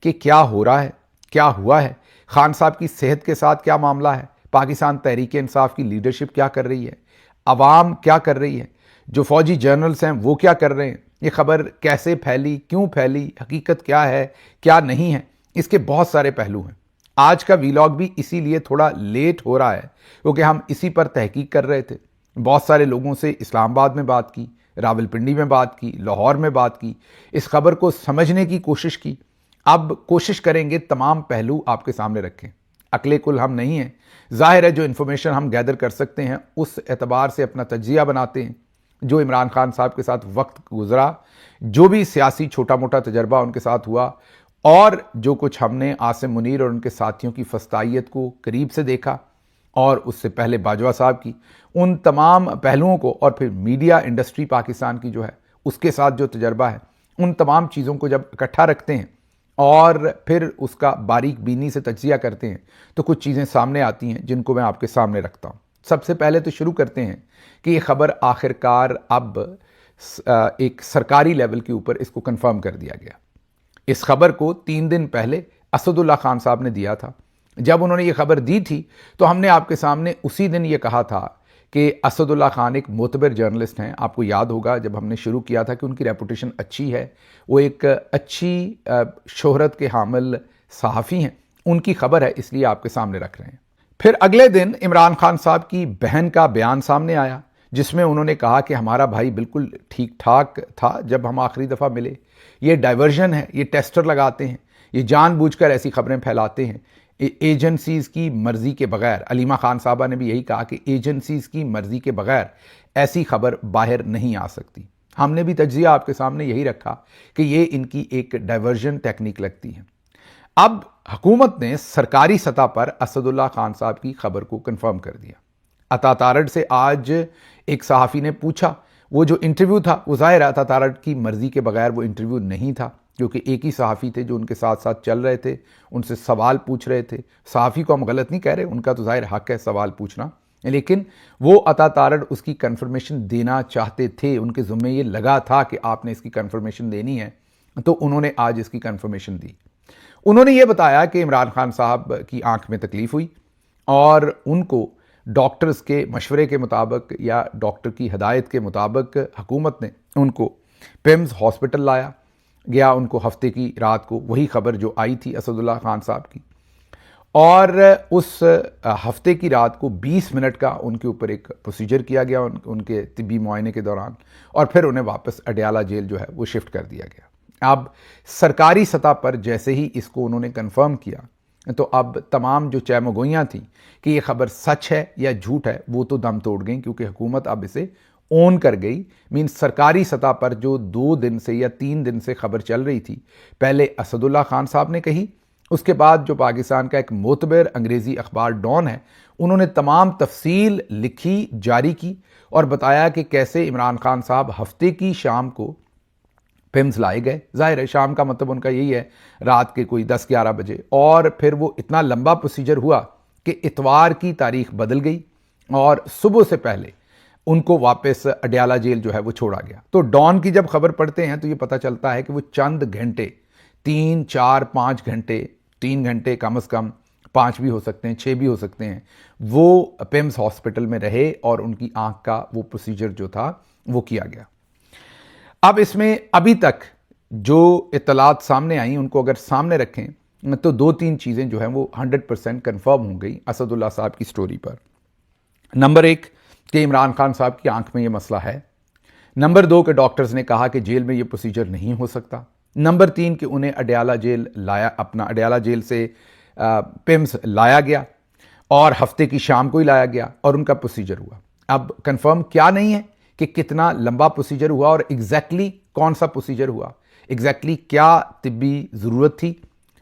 कि क्या हो रहा है, क्या हुआ है, खान साहब की सेहत के साथ क्या मामला है, पाकिस्तान तहरीक इंसाफ की लीडरशिप क्या कर रही है, अवाम क्या कर रही है, जो फौजी जर्नल्स हैं वो क्या कर रहे हैं, ये खबर कैसे फैली, क्यों फैली, हकीकत क्या है, क्या नहीं है, इसके बहुत सारे पहलू हैं। आज का वीलॉग भी इसीलिए थोड़ा लेट हो रहा है क्योंकि हम इसी पर तहकीक कर रहे थे। बहुत सारे लोगों से इस्लामाबाद में बात की, रावलपिंडी में बात की, लाहौर में बात की, इस खबर को समझने की कोशिश की। अब कोशिश करेंगे तमाम पहलू आपके सामने रखें। अकले कुल हम नहीं हैं, जाहिर है जो इन्फॉर्मेशन हम गैदर कर सकते हैं उस एतबार से अपना तज्जिया बनाते हैं। जो इमरान खान साहब के साथ वक्त गुजरा, जो भी सियासी छोटा मोटा तजर्बा उनके साथ हुआ, और जो कुछ हमने आसिम मुनीर और उनके साथियों की फस्तायत को करीब से देखा, और उससे पहले बाजवा साहब की, उन तमाम पहलुओं को, और फिर मीडिया इंडस्ट्री पाकिस्तान की जो है उसके साथ जो तजर्बा है, उन तमाम चीज़ों को जब इकट्ठा रखते हैं और फिर उसका बारीक बीनी से तज्जिया करते हैं तो कुछ चीज़ें सामने आती हैं जिनको मैं आपके सामने रखता हूँ। सबसे पहले तो शुरू करते हैं कि ये खबर आखिरकार अब एक सरकारी लेवल के ऊपर इसको कंफर्म कर दिया गया। इस खबर को 3 दिन पहले असदुल्ला खान साहब ने दिया था। जब उन्होंने ये खबर दी थी तो हमने आपके सामने उसी दिन ये कहा था कि असदुल्ला खान एक मोतबर जर्नलिस्ट हैं। आपको याद होगा जब हमने शुरू किया था कि उनकी रेपुटेशन अच्छी है, वो एक अच्छी शोहरत के हामिल सहाफ़ी हैं। उनकी खबर है, इसलिए आपके सामने रख रहे हैं। फिर अगले दिन इमरान खान साहब की बहन का बयान सामने आया जिसमें उन्होंने कहा कि हमारा भाई बिल्कुल ठीक ठाक था जब हम आखिरी दफ़ा मिले। ये डाइवर्जन है, ये टेस्टर लगाते हैं, ये जानबूझकर ऐसी खबरें फैलाते हैं एजेंसीज़ की मर्ज़ी के बगैर। अलीमा खान साहबा ने भी यही कहा कि एजेंसीज़ की मर्ज़ी के बगैर ऐसी खबर बाहर नहीं आ सकती। हमने भी तज्जिया आपके सामने यही रखा कि ये इनकी एक डाइवर्जन टेक्निक लगती है। अब हुकूमत ने सरकारी सतह पर असदुल्ला खान साहब की खबर को कंफर्म कर दिया। अता तारड़ से आज एक सहाफ़ी ने पूछा, वो जो इंटरव्यू था वो ज़ाहिर है अता तारड़ की मर्ज़ी के बगैर वो इंटरव्यू नहीं था, क्योंकि एक ही सहाफ़ी थे जो उनके साथ साथ चल रहे थे, उनसे सवाल पूछ रहे थे। सहाफ़ी को हम गलत नहीं कह रहे, उनका तो ज़ाहिर हक़ है सवाल पूछना, लेकिन वो अता तारड़ उसकी कन्फर्मेशन देना चाहते थे। उनके ज़ुम्मे ये लगा था कि आपने इसकी कन्फर्मेशन देनी है, तो उन्होंने आज इसकी कन्फर्मेशन दी। उन्होंने ये बताया कि इमरान खान साहब की आंख में तकलीफ़ हुई और उनको डॉक्टर्स के मशवरे के मुताबिक या डॉक्टर की हदायत के मुताबिक हुकूमत ने उनको पिम्स हॉस्पिटल लाया गया। उनको हफ्ते की रात को वही खबर जो आई थी असदुल्ला खान साहब की, और उस हफ्ते की रात को 20 मिनट का उनके ऊपर एक प्रोसीजर किया गया उनके तिब्बी मुआयने के दौरान, और फिर उन्हें वापस अडयाला जेल जो है वो शिफ्ट कर दिया गया। अब सरकारी सतह पर जैसे ही इसको उन्होंने कंफर्म किया तो अब तमाम जो चैमगोइयाँ थी कि ये खबर सच है या झूठ है वो तो दम तोड़ गई, क्योंकि हुकूमत अब इसे ओन कर गई। मीन्स सरकारी सतह पर जो 2 दिन से या 3 दिन से खबर चल रही थी, पहले असदुल्ला खान साहब ने कही, उसके बाद जो पाकिस्तान का एक मोतबर अंग्रेज़ी अखबार डॉन है उन्होंने तमाम तफसील लिखी, जारी की और बताया कि कैसे इमरान खान साहब हफ्ते की शाम को पिम्स लाए गए। जाहिर है शाम का मतलब उनका यही है रात के कोई 10-11 बजे, और फिर वो इतना लंबा प्रोसीजर हुआ कि इतवार की तारीख बदल गई और सुबह से पहले उनको वापस अडयाला जेल जो है वो छोड़ा गया। तो डॉन की जब खबर पढ़ते हैं तो ये पता चलता है कि वो चंद घंटे, 3, 4, 5 घंटे, 3 घंटे कम से कम, 5 भी हो सकते हैं, 6 भी हो सकते हैं, वो पिम्स हॉस्पिटल में रहे और उनकी आंख का वो प्रोसीजर जो था वो किया गया। अब इसमें अभी तक जो इत्तलात सामने आई उनको अगर सामने रखें तो 2-3 चीज़ें जो हैं वो 100% कन्फर्म हो गई असदुल्ला साहब की स्टोरी पर। नंबर 1 कि इमरान खान साहब की आंख में ये मसला है। नंबर 2 कि डॉक्टर्स ने कहा कि जेल में ये प्रोसीजर नहीं हो सकता। नंबर 3 कि उन्हें अडयाला जेल लाया, अपना अडयाला जेल से पिम्स लाया गया और हफ्ते की शाम को ही लाया गया और उनका प्रोसीजर हुआ। अब कंफर्म क्या नहीं है कि कितना लंबा प्रोसीजर हुआ और एग्जैक्टली कौन सा प्रोसीजर हुआ, एग्जैक्टली क्या तिब्बी ज़रूरत थी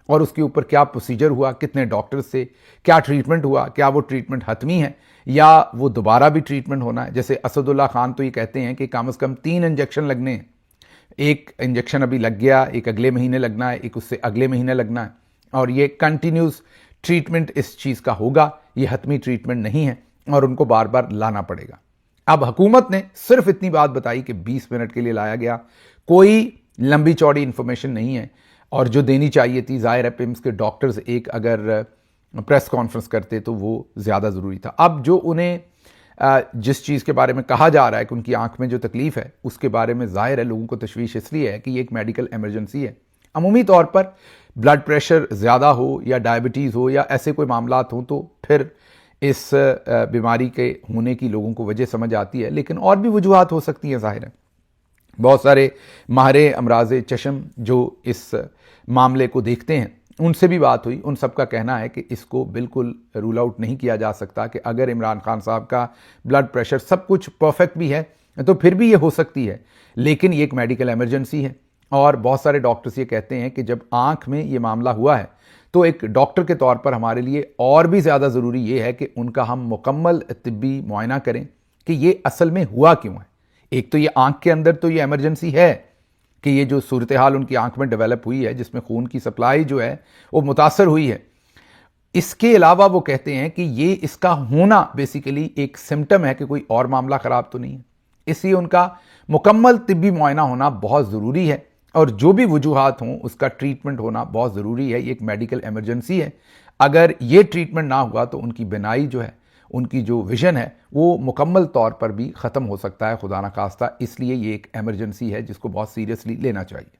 और उसके ऊपर क्या प्रोसीजर हुआ, कितने डॉक्टर्स से, क्या ट्रीटमेंट हुआ, क्या वो ट्रीटमेंट हतमी है या वो दोबारा भी ट्रीटमेंट होना है। जैसे असदुल्ला खान तो ये कहते हैं कि कम से कम 3 इंजेक्शन लगने हैं। एक इंजेक्शन अभी लग गया, एक अगले महीने लगना है, एक उससे अगले महीने लगना है, और ये कंटिन्यूस ट्रीटमेंट इस चीज़ का होगा, ये हतमी ट्रीटमेंट नहीं है और उनको बार बार लाना पड़ेगा। अब हुकूमत ने सिर्फ इतनी बात बताई कि 20 मिनट के लिए लाया गया, कोई लंबी चौड़ी इंफॉर्मेशन नहीं है। और जो देनी चाहिए थी, ज़ाहिर है पिम्स के डॉक्टर्स एक अगर प्रेस कॉन्फ्रेंस करते तो वो ज़्यादा ज़रूरी था। अब जो उन्हें जिस चीज़ के बारे में कहा जा रहा है कि उनकी आंख में जो तकलीफ़ है, उसके बारे में ज़ाहिर है लोगों को तशवीश इसलिए है कि ये एक मेडिकल इमरजेंसी है। अमूमी तौर पर ब्लड प्रेशर ज़्यादा हो या डायबिटीज़ हो या ऐसे कोई मामलात हों तो फिर इस बीमारी के होने की लोगों को वजह समझ आती है, लेकिन और भी वजूहात हो सकती हैं। ज़ाहिर है बहुत सारे माहिर अमराज़ चश्म जो इस मामले को देखते हैं, उनसे भी बात हुई। उन सब का कहना है कि इसको बिल्कुल रूल आउट नहीं किया जा सकता कि अगर इमरान खान साहब का ब्लड प्रेशर सब कुछ परफेक्ट भी है तो फिर भी ये हो सकती है, लेकिन ये एक मेडिकल इमरजेंसी है। और बहुत सारे डॉक्टर्स ये कहते हैं कि जब आँख में ये मामला हुआ है तो एक डॉक्टर के तौर पर हमारे लिए और भी ज़्यादा ज़रूरी ये है कि उनका हम मुकम्मल तिब्बी मुआयना करें कि ये असल में हुआ क्यों है। एक तो ये आँख के अंदर तो ये इमरजेंसी है कि ये जो सूरत हाल उनकी आंख में डेवलप हुई है, जिसमें खून की सप्लाई जो है वो मुतासर हुई है, इसके अलावा वो कहते हैं कि ये इसका होना बेसिकली एक सिम्टम है कि कोई और मामला ख़राब तो नहीं है। इसलिए उनका मुकम्मल तिब्बी मुआयना होना बहुत ज़रूरी है और जो भी वजूहात हों उसका ट्रीटमेंट होना बहुत ज़रूरी है। ये एक मेडिकल इमरजेंसी है। अगर ये ट्रीटमेंट ना हुआ तो उनकी बिनाई जो है, उनकी जो विज़न है वो मुकम्मल तौर पर भी ख़त्म हो सकता है, खुदा न खास्ता। इसलिए ये एक इमरजेंसी है जिसको बहुत सीरियसली लेना चाहिए।